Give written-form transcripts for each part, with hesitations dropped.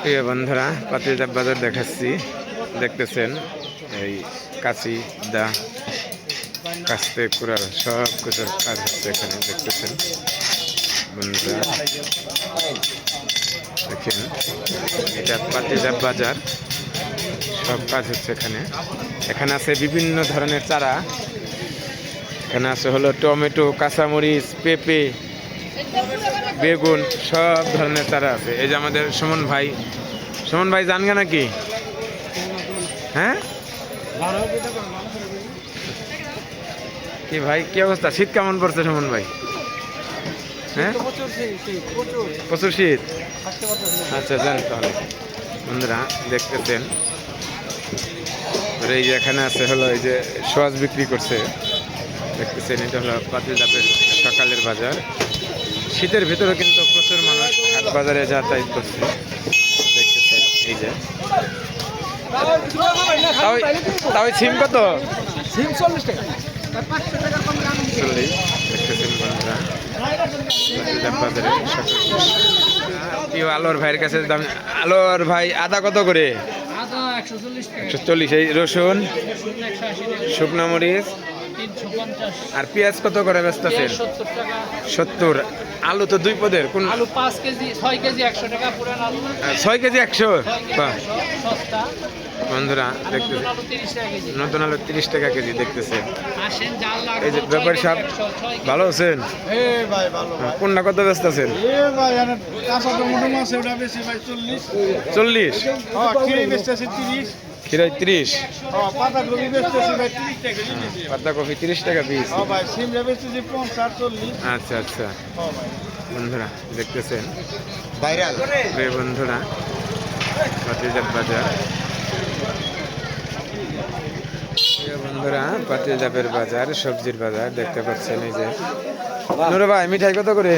প্রিয় বন্ধুরা, পাতিলজাপ বাজার দেখাচ্ছি। দেখতেছেন এই কাঁচি দা কাস্তে কুড়াল সব কিছুর কাজ হচ্ছে এখানে। দেখতেছেন বন্ধুরা, দেখেন এটা পাতিলজাপ বাজার, সব কাজ হচ্ছে এখানে। এখানে আছে বিভিন্ন ধরনের চারা। এখানে আছে হলো টমেটো, কাঁচামরিচ, পেঁপে, বেগুন, সব ধরনের চারা আছে। এই যে আমাদের সুমন ভাই জানগা নাকি? হ্যাঁ কি ভাই, কি অবস্থা? শীত কেমন পড়ছে সুমন ভাই? হ্যাঁ প্রচুর শীত। আচ্ছা যান তাহলে। বন্ধুরা দেখতেছেন এই যে এখানে আছে হলো এই যে সোয়াজ বিক্রি করছে। দেখতেছেন এটা হলো পাতিলজাপের সকালের বাজার। শীতের ভিতরে কিন্তু প্রচুর মানুষ হাট বাজারে যাতায়াত করছে। দেখতেছেন এই যে তাও সিম কত? সিম 40 টাকা। 40। দেখতেছেন বন্ধুরা পাতিলজাপ বাজারে প্রিয় আলোর ভাইয়ের কাছে দাম। আলোর ভাই আদা কত করে? আদা 140 টাকা। 140। এই রসুন, শুকনো মরিচ 350। আর পেঁয়াজ কত করে ব্যস্ত আছেন? 70 টাকা। 70। আলু তো দুই পদের, কোন আলু 5 কেজি 6 কেজি 100 টাকা পুরান আলু। 6 কেজি 100। 6 কেজি বাহ 100 সস্তা। বন্ধুরা নতুন দেখতেছেন আলু 30 টাকা কেজি। নতুন আলু 30 টাকা কেজি। দেখতেছেন আসেন জাল লাগবে। এই যে ব্যাপারী সাহেব, ভালো আছেন? ভাই ভালো। কোনটা কত ব্যস্ত আছেন? ভাই এখানে কাঁচা টমেটো মাছ ওটা বেশি ভাই 40। 40। হ্যাঁ কিরে বেচতেছে 30। খিরাই 30। হ্যাঁ পাতাকপি বেচতেছে ভাই 30 টাকা কেজি। পাতাকপি 30 টাকা পিস। হ্যাঁ ভাই সিমরা বেচতেছে 50 40। আচ্ছা আচ্ছা হ্যাঁ ভাই বন্ধুরা দেখতেছেন ভাইরাল। বন্ধুরা পাতিলজাপ বাজার। বন্ধুরা পাতিলজাপের বাজার, সবজির বাজার দেখতে পাচ্ছেন। এই যে নুরু ভাই মিঠাই কত করে?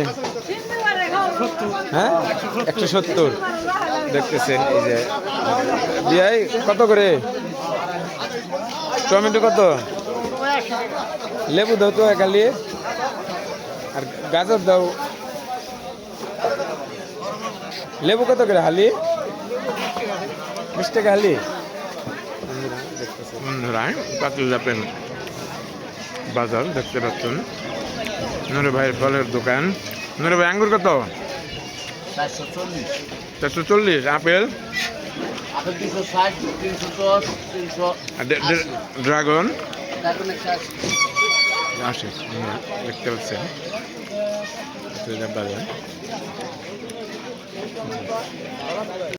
হ্যাঁ 170। দেখতেছেন এই যে বিয়াই কত করে? টমেটো কত? লেবু দাও তো একালি, আর গাজর দাও। লেবু কত করে হালি? 20 টাকা হালি। বন্ধুরা পাতিলজাপের বাজার দেখতে পাচ্ছেন। নুরু ভাইয়ের ফলের দোকান। নুরু ভাই আঙ্গুর কত? 440। আপেল? ড্রাগন 80। দেখতে পাচ্ছেন বাজার।